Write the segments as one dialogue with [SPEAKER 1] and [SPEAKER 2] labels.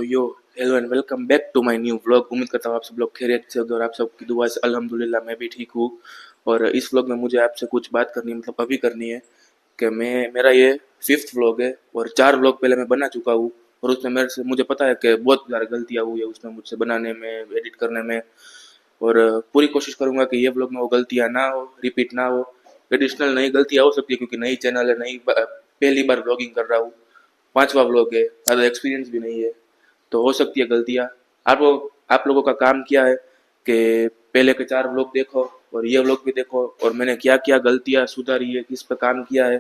[SPEAKER 1] Yo hello and welcome back to my new vlog. उम्मीद करता हूँ आप सब लोग खैरियत से होंगे और आप सबकी दुआ से अल्हम्दुलिल्लाह मैं भी ठीक हूँ। और इस व्लॉग में मुझे आपसे कुछ बात करनी है, मतलब अभी करनी है कि मेरा ये 5th व्लॉग है और 4 व्लॉग पहले मैं बना चुका हूँ। और उसमें मेरे से मुझे पता है कि बहुत ज़्यादा गलतियाँ हुई है उसमें मुझसे बनाने में, एडिट करने में। और पूरी कोशिश करूँगा कि ये व्लॉग में वो गलतियाँ ना हो, रिपीट ना हो। एडिशनल नई गलतियाँ हो सकती है क्योंकि नई चैनल है, पहली बार व्लॉगिंग कर रहा हूँ, 5वां व्लॉग है, ज़्यादा एक्सपीरियंस भी नहीं है, तो हो सकती है गलतियाँ। आप लोगों का काम क्या है कि पहले के 4 व्लॉग देखो और ये व्लॉग भी देखो और मैंने क्या क्या गलतियाँ सुधारी है, किस पे काम किया है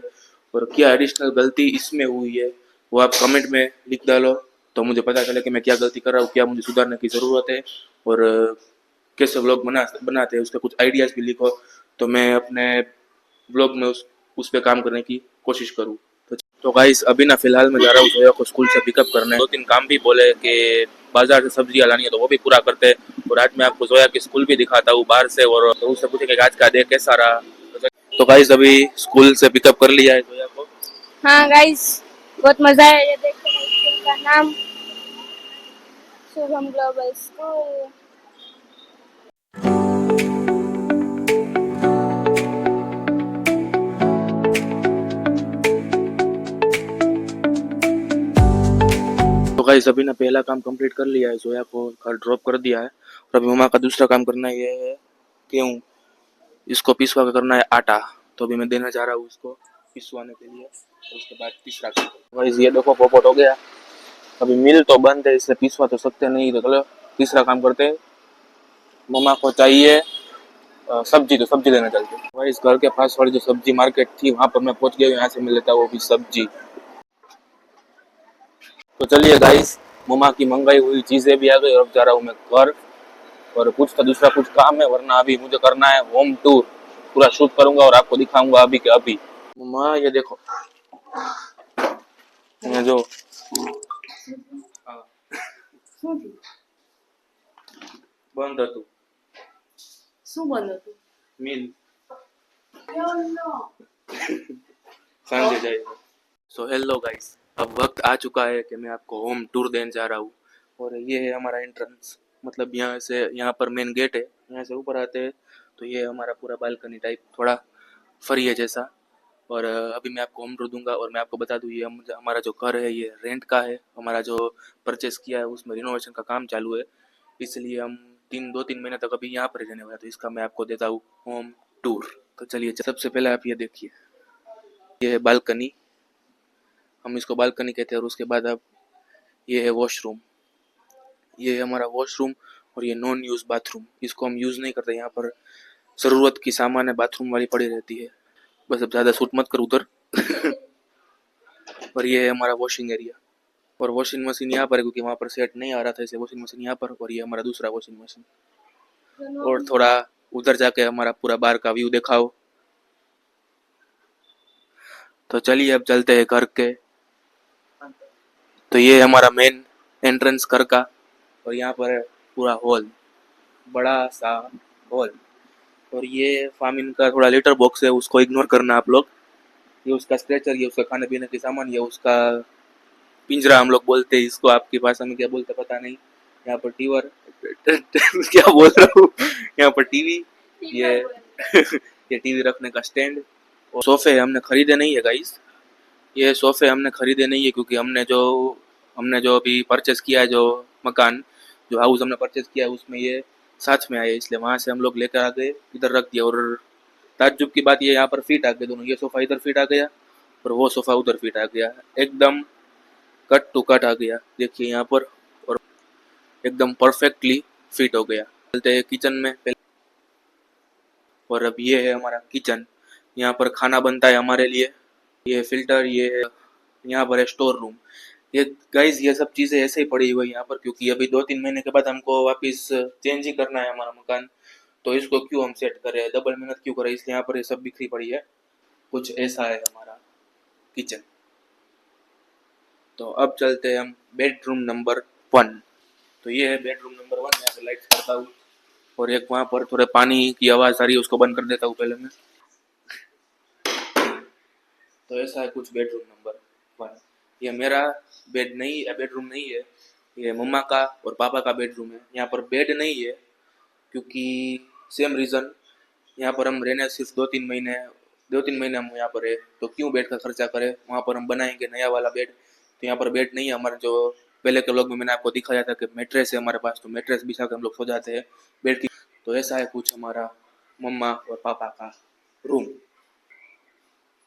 [SPEAKER 1] और क्या एडिशनल गलती इसमें हुई है, वो आप कमेंट में लिख डालो तो मुझे पता चले कि मैं क्या गलती कर रहा हूँ, क्या मुझे सुधारने की ज़रूरत है। और कैसे व्लॉग बनाते हैं उसके कुछ आइडियाज़ भी लिखो तो मैं अपने ब्लॉग में उस पे काम करने की कोशिश करूँ। तो गाइस अभी ना फिलहाल मैं जा रहा हूँ जोया को स्कूल से पिकअप करने। 2-3 काम भी बोले कि बाजार से सब्जियां लानी है तो वो भी पूरा करते हैं। और आज मैं आपको जोया की स्कूल भी दिखाता हूँ बाहर से और तो उससे पूछेंगे आज का डे कैसा रहा। तो गाइस अभी स्कूल से पिकअप कर लिया है जोया को।
[SPEAKER 2] हाँ गाइस, बहुत मजा आया ये देख के। स्कूल का नाम शुभम ग्लोबल स्कूल।
[SPEAKER 1] तो गाइस अभी ना पहला काम कंप्लीट कर लिया है, जोया को घर ड्रॉप कर दिया है और अभी मम्मा का दूसरा काम करना ये है क्यों इसको पिसवा के करना है आटा। तो अभी मैं देने जा रहा हूँ उसको पिसवाने के लिए और उसके बाद तीसरा काम। गाइस ये देखो पोपट हो गया। अभी मिल तो बंद है इसलिए पिसवा तो सकते नहीं, तो चलो तीसरा काम करते हैं। मम्मा को चाहिए सब्जी, तो सब्जी लेने चलते हैं। गाइस घर के पास वाली जो सब्जी मार्केट थी वहां पर मैं पहुंच गया हूँ, यहाँ से मिल लेता वो भी सब्जी। तो चलिए गाइस मम्मा की मंगाई हुई चीजें भी आ गई और अब जा रहा हूँ मैं घर। और कुछ का दूसरा कुछ काम है वरना अभी मुझे करना है होम टूर, पूरा शूट करूंगा और आपको दिखाऊंगा अभी के अभी। मम्मा ये देखो, ये जो બંધ હતું
[SPEAKER 2] શું બન્યું હતું?
[SPEAKER 1] મિલ सांझे जाएगा। सो हेलो गाइस, अब वक्त आ चुका है कि मैं आपको होम टूर देने जा रहा हूँ। और ये है हमारा एंट्रेंस, मतलब यहाँ से, यहाँ पर मेन गेट है, यहाँ से ऊपर आते हैं तो ये हमारा पूरा बालकनी टाइप थोड़ा फरी है जैसा। और अभी मैं आपको होम टूर दूंगा और मैं आपको बता दूँ ये हमारा जो घर है ये रेंट का है। हमारा जो परचेस किया है उसमें रिनोवेशन का काम चालू है, इसलिए हम 2-3 महीने तक अभी यहाँ पर ही रहने वाले हैं। तो इसका मैं आपको देता हूँ होम टूर। तो चलिए सबसे पहले आप ये देखिए, ये है बालकनी, हम इसको बालकनी कहते हैं। और उसके बाद अब ये है वॉशरूम, ये है हमारा वॉशरूम। और ये नॉन यूज़ बाथरूम, इसको हम यूज़ नहीं करते, यहाँ पर ज़रूरत की सामान है बाथरूम वाली पड़ी रहती है, बस अब ज़्यादा शूट मत कर उधर। और ये है हमारा वॉशिंग एरिया और वॉशिंग मशीन यहाँ पर है क्योंकि वहाँ पर सेट नहीं आ रहा था, इसलिए वॉशिंग मशीन यहाँ पर। और ये हमारा दूसरा वॉशिंग मशीन। और थोड़ा उधर जाके हमारा पूरा बाहर का व्यू दिखाओ। तो चलिए अब चलते हैं घर के। तो ये हमारा मेन एंट्रेंस घर का और यहाँ पर है पूरा हॉल, बड़ा सा हॉल। और ये फामिन का थोड़ा लेटर बॉक्स है, उसको इग्नोर करना आप लोग। ये उसका स्ट्रेचर, ये उसका खाने पीने की सामान, ये उसका पिंजरा हम लोग बोलते हैं इसको, आपकी भाषा में क्या बोलते पता नहीं। यहाँ पर टीवर क्या बोल रहा हूँ, यहाँ पर टीवी, ये ये टीवी रखने का स्टैंड। और सोफे हमने खरीदे नहीं है गाइस, ये सोफे हमने खरीदे नहीं है क्योंकि हमने जो अभी परचेस किया है, जो मकान, जो हाउस हमने परचेस किया है उसमें ये साथ में आए, इसलिए वहाँ से हम लोग लेकर आ गए, इधर रख दिया। और ताज्जुब की बात ये यहाँ पर फिट आ गए दोनों, ये सोफ़ा इधर फिट आ गया और वो सोफ़ा उधर फिट आ गया, एकदम कट टू कट आ गया, देखिए यहाँ पर। और एकदम परफेक्टली फिट हो गया। चलते हैं किचन में पहले। और अब ये है हमारा किचन, यहाँ पर खाना बनता है हमारे लिए। ये फिल्टर, ये है यहाँ पर है स्टोर रूम। ये गाइस ये सब चीज़ें ऐसे ही पड़ी हुई है यहाँ पर क्योंकि अभी 2-3 महीने के बाद हमको वापस चेंज ही करना है हमारा मकान। तो इसको क्यों हम सेट करें, डबल मेहनत क्यों करें, इसलिए यहाँ पर ये सब बिखरी पड़ी है। कुछ ऐसा है हमारा किचन। तो अब चलते हैं हम बेडरूम नंबर 1। तो ये है बेडरूम नंबर 1, यहाँ पे लाइट्स करता हूँ। और एक वहाँ पर थोड़े पानी की आवाज़ आ रही है, उसको बंद कर देता हूँ पहले मैं। तो ऐसा है कुछ बेडरूम नंबर 1। ये मेरा बेडरूम नहीं है, ये मम्मा का और पापा का बेडरूम है। यहाँ पर बेड नहीं है क्योंकि सेम रीज़न, यहाँ पर हम रहने सिर्फ 2-3 महीने हम यहाँ पर है, तो क्यों बेड का खर्चा करें, वहाँ पर हम बनाएंगे नया वाला बेड। तो यहाँ पर बेड नहीं है हमारे, जो पहले के व्लॉग में मैंने आपको दिखाया था कि मैट्रेस है हमारे पास, तो मैट्रेस बिछा कर हम लोग सो जाते हैं बेड की। तो ऐसा है कुछ हमारा मम्मा और पापा का रूम।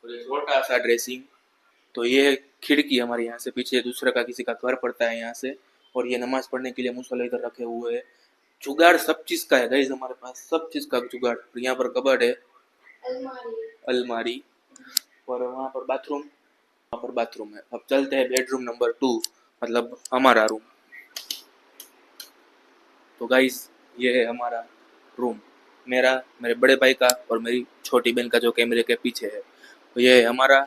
[SPEAKER 1] और ये छोटा सा ड्रेसिंग, तो ये खिड़की हमारे यहाँ से पीछे दूसरे का किसी का घर पड़ता है यहाँ से, और ये नमाज पढ़ने के लिए मुसल्ला इधर रखे हुए हैं। जुगाड़ सब चीज का है गाइस, हमारे पास सब चीज का जुगाड़। और यहाँ पर कबर्ड है, अलमारी, और वहाँ पर बाथरूम, वहाँ पर बाथरूम है। अब चलते हैं बेडरूम नंबर 2, मतलब हमारा रूम। तो गाइस ये है हमारा रूम, मेरा, मेरे बड़े भाई का और मेरी छोटी बहन का, जो कैमरे के पीछे है। तो ये है हमारा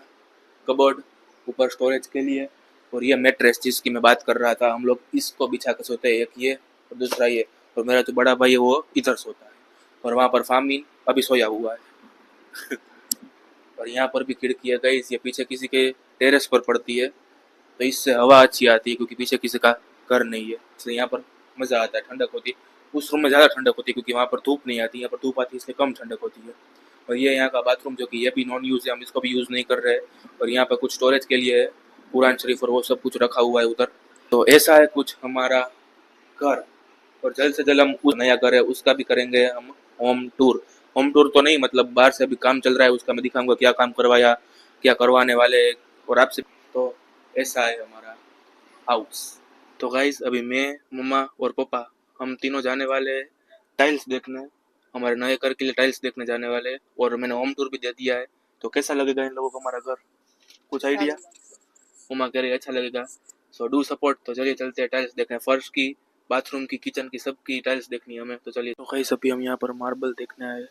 [SPEAKER 1] कबर्ड, ऊपर स्टोरेज के लिए, और ये मैट्रेस जिसकी मैं बात कर रहा था, हम लोग इसको बिछा कर सोते हैं, एक ये और दूसरा ये। और मेरा जो बड़ा भाई है वो इधर सोता है, और वहाँ पर फामिन अभी सोया हुआ है। और यहाँ पर भी खिड़की है गाइस, ये पीछे किसी के टेरेस पर पड़ती है, तो इससे हवा अच्छी आती है क्योंकि पीछे किसी का घर नहीं है, इसलिए यहाँ पर मज़ा आता है, ठंडक होती है। उस रूम में ज़्यादा ठंडक होती है क्योंकि वहाँ पर धूप नहीं आती, यहाँ पर धूप आती है इसलिए कम ठंडक होती है। और ये यहाँ का बाथरूम, जो कि ये भी नॉन यूज़ है, हम इसको भी यूज़ नहीं कर रहे हैं। और यहाँ पर कुछ स्टोरेज के लिए है, कुरान शरीफ और वो सब कुछ रखा हुआ है उधर। तो ऐसा है कुछ हमारा घर। और जल्द से जल्द हम कुछ नया घर है उसका भी करेंगे हम होम टूर। होम टूर तो नहीं, मतलब बाहर से अभी काम चल रहा है, उसका मैं दिखाऊंगा क्या काम करवाया, क्या करवाने वाले, और आपसे। तो ऐसा है हमारा हाउस। तो गाइस अभी मैं, मम्मा और पापा, हम तीनों जाने वाले हैं टाइल्स देखने, हमारे नए घर के लिए टाइल्स देखने जाने वाले हैं। और मैंने होम टूर भी दे दिया है। तो कैसा लगेगा इन लोगों को हमारा घर, कुछ आइडिया? मम्मा कह रही है अच्छा लगेगा, सो डू सपोर्ट। तो चलिए चलते हैं टाइल्स देखने, फर्श की, बाथरूम की, किचन की, सबकी टाइल्स देखनी है हमें। तो चलिए। तो गाइस अभी हम यहाँ पर मार्बल देखने आए।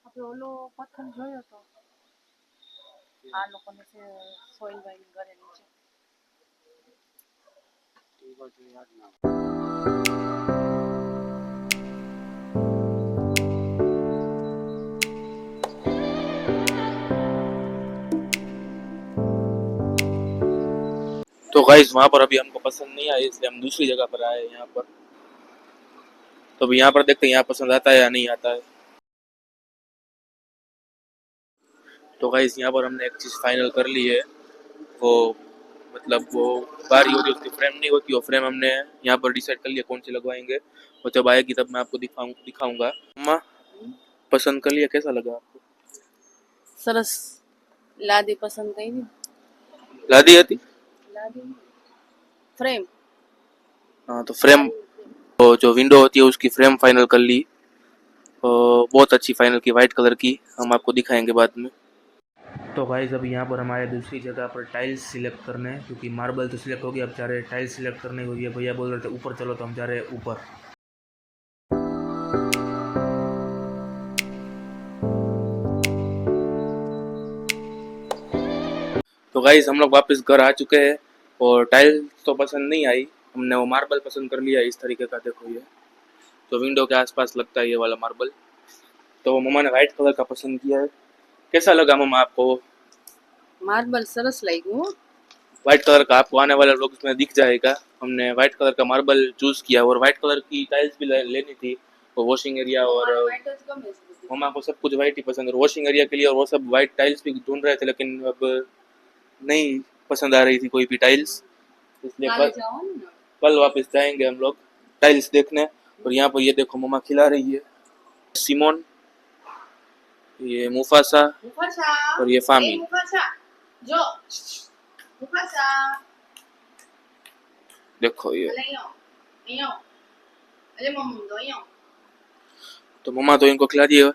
[SPEAKER 2] આપણે ઓલો પથ્થર જોયો તો આ લોકોને છે સોઇલ વાઇલ કરેલી છે.
[SPEAKER 1] तो गाइस वहाँ पर अभी हमको पसंद नहीं आया, इसलिए हम दूसरी जगह पर आए यहाँ पर। तो अभी यहाँ पर देखते हैं यहाँ पसंद आता है या नहीं आता है। तो गाइस यहाँ पर हमने एक चीज़ फाइनल कर ली है, वो मतलब वो बारी होती है उसकी फ्रेम नहीं होती, वो फ्रेम हमने यहाँ पर डिसाइड कर लिया कौन सी लगवाएंगे, और जब आएगी तब मैं आपको दिखाऊंगा। अम्मा पसंद कर लिया, कैसा लगा आपको?
[SPEAKER 2] સરસ લાદી પસંદ કરી.
[SPEAKER 1] लादी आती?
[SPEAKER 2] લાદી ફ્રેમ.
[SPEAKER 1] हाँ तो फ्रेम, तो जो विंडो होती है उसकी फ्रेम फाइनल कर ली, बहुत अच्छी फाइनल की, वाइट कलर की, हम आपको दिखाएंगे बाद में। तो गाइस अभी यहाँ पर हमारे दूसरी जगह पर टाइल्स सिलेक्ट करने हैं, क्योंकि मार्बल तो सिलेक्ट हो गया, अब जा रहे हैं टाइल्स सिलेक्ट करने को। ये भैया बोल रहे थे ऊपर चलो, तो हम जा रहे हैं ऊपर। तो गाइस हम लोग वापस घर आ चुके हैं, और टाइल्स तो पसंद नहीं आई, हमने वो मार्बल पसंद कर लिया इस तरीके का, देखो ये जो विंडो के आसपास लगता है ये वाला मार्बल। तो मम्मा ने वाइट कलर का पसंद किया है। कैसा लगा मम्मा आपको?
[SPEAKER 2] માર્બલ સરસ લાગ્યું.
[SPEAKER 1] व्हाइट कलर का आपको आने वाले व्लॉग्स में दिख जाएगा। हमने व्हाइट कलर का मार्बल चूज किया, और व्हाइट कलर की टाइल्स भी लेनी थी, वो वॉशिंग एरिया, और मम्मा को सब कुछ व्हाइट ही पसंद है, वॉशिंग एरिया के लिए, और वो सब व्हाइट टाइल्स भी ढूंढ रहे थे, लेकिन अब नहीं पसंद आ रही थी कोई भी टाइल्स, इसलिए कल वापस जाएंगे हम लोग टाइल्स देखने। और यहाँ पर ये देखो मम्मा खिला रही है सिमोन, ये मुफासा, और ये फामी।
[SPEAKER 2] જો મુફાસા
[SPEAKER 1] देखो ये,
[SPEAKER 2] અહીંયા અરે મમ્મી તો અહીંયા.
[SPEAKER 1] तो मम्मा तो इनको खिला दिए।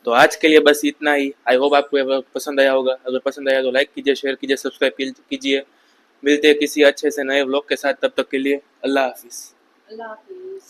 [SPEAKER 1] तो आज के लिए बस इतना ही। आई होप आपको ये पसंद आया होगा, अगर पसंद आया तो लाइक कीजिए, शेयर कीजिए, सब्सक्राइब कीजिए। मिलते हैं किसी अच्छे से नए व्लॉग के साथ, तब तक के लिए अल्लाह हाफिज़।
[SPEAKER 2] અલ્લાહ હાફિઝ.